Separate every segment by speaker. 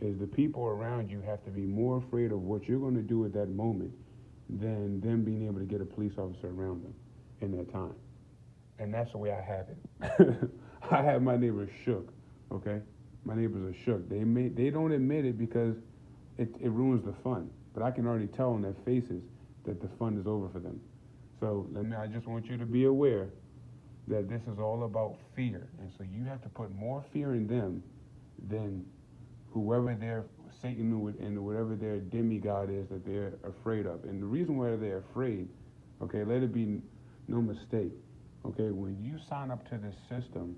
Speaker 1: is the people around you have to be more afraid of what you're going to do at that moment than them being able to get a police officer around them in that time. And that's the way I have it. I have my neighbors shook. Okay, my neighbors are shook. They don't admit it because it ruins the fun. But I can already tell on their faces that the fun is over for them. So I just want you to be aware that this is all about fear, and so you have to put more fear in them than whoever their Satan and whatever their demigod is that they're afraid of. And the reason why they're afraid, okay, let it be no mistake, okay, when you sign up to this system,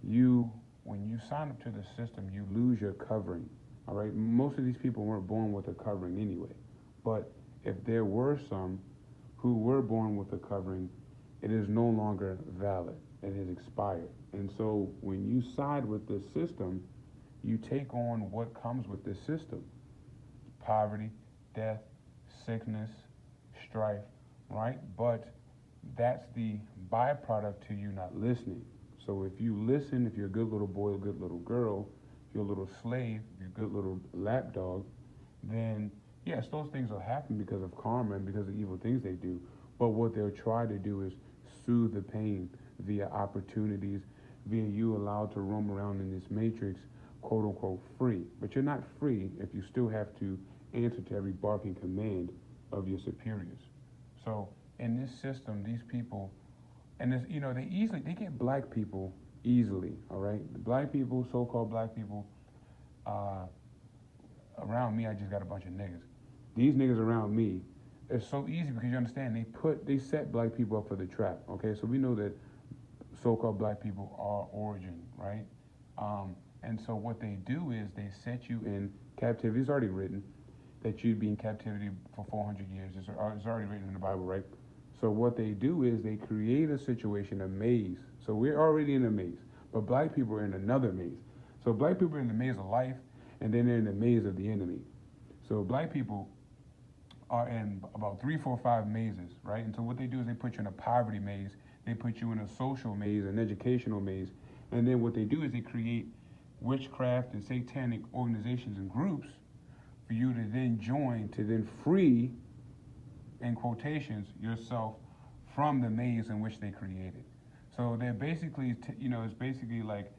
Speaker 1: you when you sign up to the system, you lose your covering. All right, most of these people weren't born with a covering anyway, but if there were some who were born with a covering, it is no longer valid. It has expired. And so when you side with this system, you take on what comes with this system: poverty, death, sickness, strife, right? But that's the byproduct to you not listening. So if you listen, if you're a good little boy, a good little girl, if you're a little slave, if you're a good little lapdog, then yes, those things will happen because of karma and because of evil things they do. But what they'll try to do is soothe the pain via opportunities, via you allowed to roam around in this matrix, quote unquote, free. But you're not free if you still have to answer to every barking command of your superiors. So in this system, these people, and this, they get black people easily. All right, the black people, so-called black people, uh, around me, I just got a bunch of niggas. These niggas around me, it's so easy because you understand they set black people up for the trap. Okay, so we know that so-called black people are origin, right? And so what they do is they set you in captivity. It's already written that you'd be in captivity for 400 years. It's already written in the Bible, right? So what they do is they create a situation, a maze. So we're already in a maze, but black people are in another maze. So black people are in the maze of life, and then they're in the maze of the enemy. So black people are in about 3, 4, 5 mazes, right? And so what they do is they put you in a poverty maze, they put you in a social maze, an educational maze, and then what they do is they create witchcraft and satanic organizations and groups for you to then join to then free, in quotations, yourself from the maze in which they created. So they're basically, it's basically like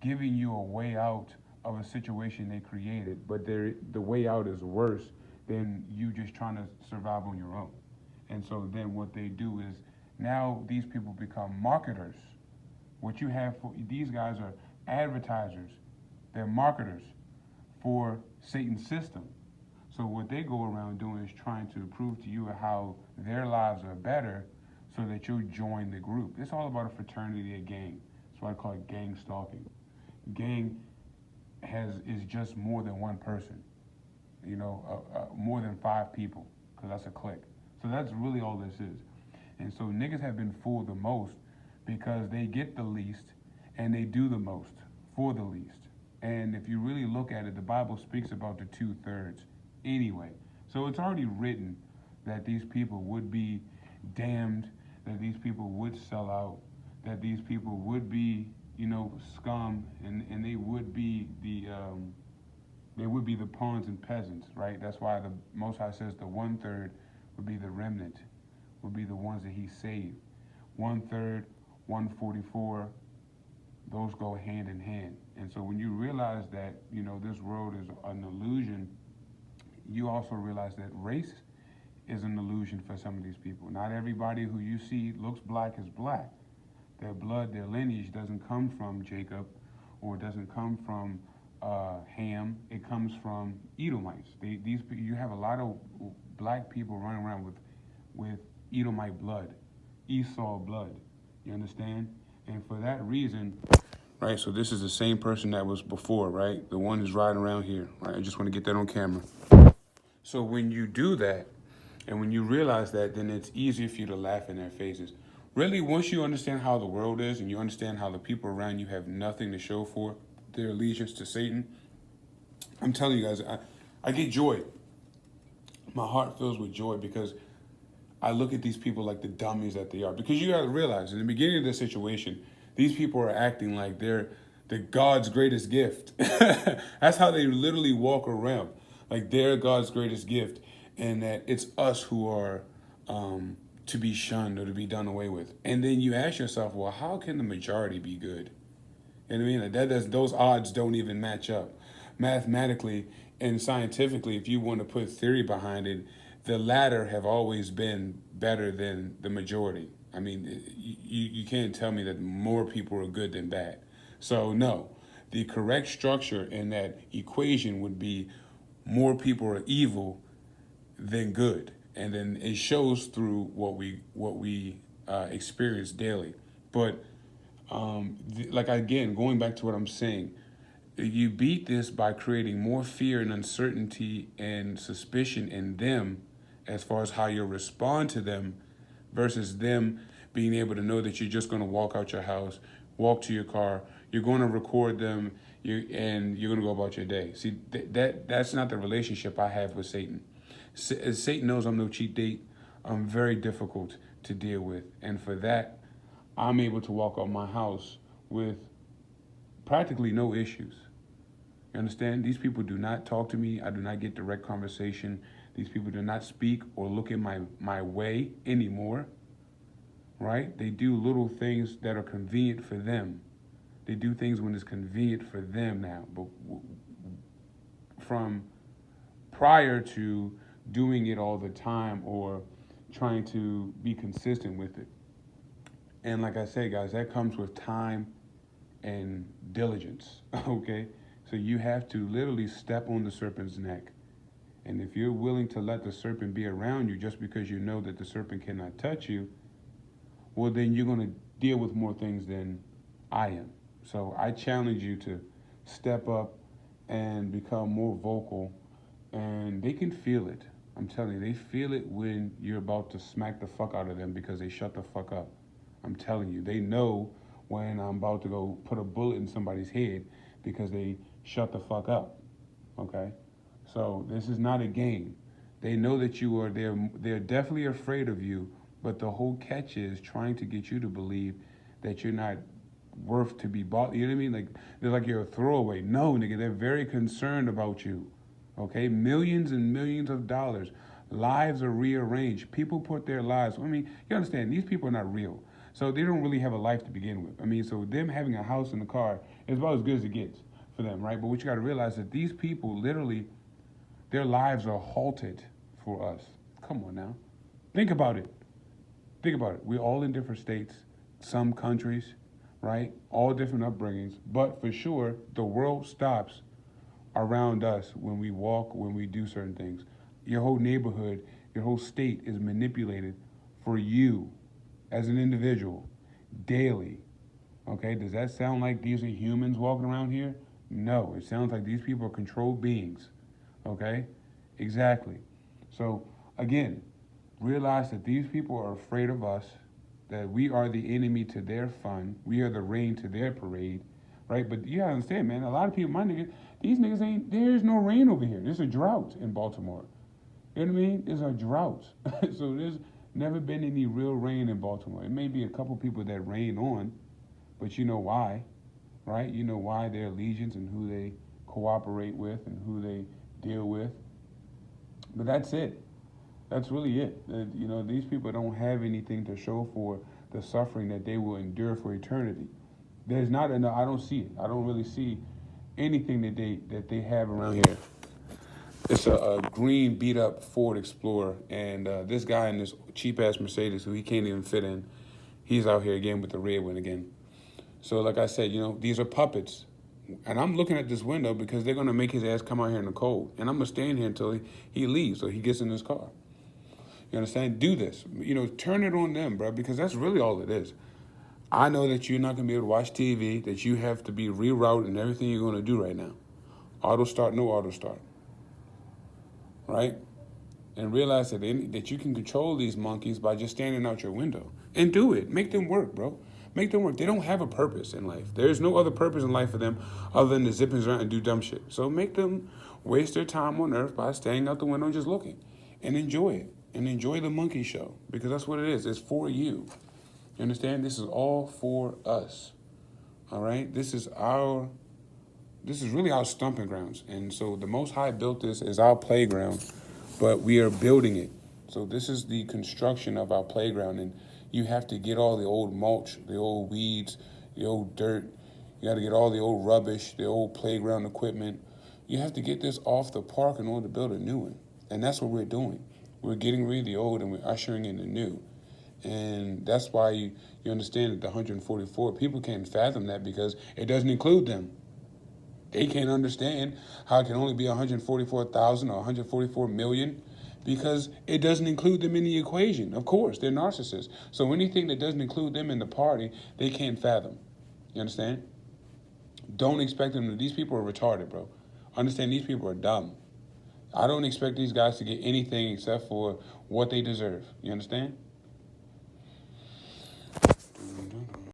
Speaker 1: giving you a way out of a situation they created, but the way out is worse than you just trying to survive on your own. And so then what they do is now these people become marketers. What you have for these guys are advertisers, they're marketers for Satan's system. So what they go around doing is trying to prove to you how their lives are better so that you'll join the group. It's all about a fraternity, a gang. That's why I call it gang stalking. Gang is just more than one person, more than 5 people, because that's a clique. So that's really all this is. And so niggas have been fooled the most because they get the least and they do the most for the least. And if you really look at it, the Bible speaks about the 2/3 anyway. So it's already written that these people would be damned, that these people would sell out, that these people would be, scum, and they would be the pawns and peasants, right? That's why the Most High says the 1/3 would be the remnant, would be the ones that He saved. 1/3, 144, those go hand in hand. And so when you realize that, this world is an illusion, you also realize that race is an illusion for some of these people. Not everybody who you see looks black is black. Their blood, their lineage doesn't come from Jacob, or it doesn't come from Ham. It comes from Edomites. You have a lot of black people running around with Edomite blood, Esau blood. You understand? And for that reason, right, so this is the same person that was before, right? The one who's riding around here, right? I just want to get that on camera. So when you do that, and when you realize that, then it's easier for you to laugh in their faces. Really, once you understand how the world is and you understand how the people around you have nothing to show for their allegiance to Satan, I'm telling you guys, I get joy. My heart fills with joy because I look at these people like the dummies that they are. Because you got to realize, in the beginning of this situation, these people are acting like they're the God's greatest gift. That's how they literally walk around. Like they're God's greatest gift, and that it's us who are to be shunned or to be done away with. And then you ask yourself, well, how can the majority be good? You know what I mean? Like those odds don't even match up. Mathematically and scientifically, if you want to put theory behind it, the latter have always been better than the majority. I mean, you can't tell me that more people are good than bad. So, no, the correct structure in that equation would be more people are evil than good. And then it shows through what we experience daily. But like again, going back to what I'm saying, you beat this by creating more fear and uncertainty and suspicion in them as far as how you'll respond to them versus them being able to know that you're just going to walk out your house, walk to your car, you're going to record them, and you're going to go about your day. See, that's not the relationship I have with Satan. Satan knows I'm no cheap date. I'm very difficult to deal with. And for that, I'm able to walk out my house with practically no issues. You understand? These people do not talk to me. I do not get direct conversation. These people do not speak or look in my way anymore, right? They do little things that are convenient for them. They do things when it's convenient for them now. But from prior to doing it all the time or trying to be consistent with it. And like I say, guys, that comes with time and diligence, okay? So you have to literally step on the serpent's neck. And if you're willing to let the serpent be around you just because you know that the serpent cannot touch you, well, then you're going to deal with more things than I am. So I challenge you to step up and become more vocal. And they can feel it. I'm telling you, they feel it when you're about to smack the fuck out of them because they shut the fuck up. I'm telling you, they know when I'm about to go put a bullet in somebody's head because they shut the fuck up, okay? So this is not a game. They know that you are there. They're definitely afraid of you, but the whole catch is trying to get you to believe that you're not worth to be bought. You know what I mean? Like, they're like you're a throwaway. No, nigga, they're very concerned about you, okay? Millions and millions of dollars. Lives are rearranged. People put their lives, I mean, you understand, these people are not real. So they don't really have a life to begin with. I mean, so them having a house and a car is about as good as it gets for them, right? But what you got to realize is that these people literally, their lives are halted for us. Come on now. Think about it. Think about it. We're all in different states, some countries, right? All different upbringings. But for sure, the world stops around us when we walk, when we do certain things. Your whole neighborhood, your whole state is manipulated for you as an individual daily. Okay, does that sound like these are humans walking around here? No, it sounds like these people are controlled beings. Okay, exactly. So again, realize that these people are afraid of us, that we are the enemy to their fun, we are the rain to their parade, right? But you gotta understand, man, a lot of people, my niggas, these niggas ain't, there's no rain over here. There's a drought in Baltimore. You know what I mean? There's a drought. So there's never been any real rain in Baltimore. It may be a couple people that rain on, but you know why, right? You know why their allegiance and who they cooperate with and who they deal with. But that's it. That's really it. You know, these people don't have anything to show for the suffering that they will endure for eternity. There's not enough. I don't see it. I don't really see anything that they have around here. It's a green beat up Ford Explorer, and this guy in this cheap ass Mercedes who he can't even fit in, he's out here again with the red one again. So like I said, you know, these are puppets. And I'm looking at this window because they're going to make his ass come out here in the cold. And I'm going to stand here until he leaves or he gets in his car. You understand? Do this. You know, turn it on them, bro, because that's really all it is. I know that you're not going to be able to watch TV, that you have to be rerouted in everything you're going to do right now. Auto start, no auto start. Right? And realize that you can control these monkeys by just standing out your window. And do it. Make them work, bro. Make them work. They don't have a purpose in life. There's no other purpose in life for them other than to zip around and do dumb shit. So make them waste their time on earth by staying out the window and just looking. And enjoy it. And enjoy the monkey show. Because that's what it is. It's for you. You understand? This is all for us. All right, this is really our stomping grounds. And so the Most High built this as our playground, but we are building it. So this is the construction of our playground, and you have to get all the old mulch, the old weeds, the old dirt. You got to get all the old rubbish, the old playground equipment. You have to get this off the park in order to build a new one. And that's what we're doing. We're getting rid of the old and we're ushering in the new. And that's why you understand that the 144, people can't fathom that because it doesn't include them. They can't understand how it can only be 144,000 or 144 million because it doesn't include them in the equation. Of course, they're narcissists. So anything that doesn't include them in the party, they can't fathom. You understand? Don't expect them to. These people are retarded, bro. Understand, these people are dumb. I don't expect these guys to get anything except for what they deserve. You understand?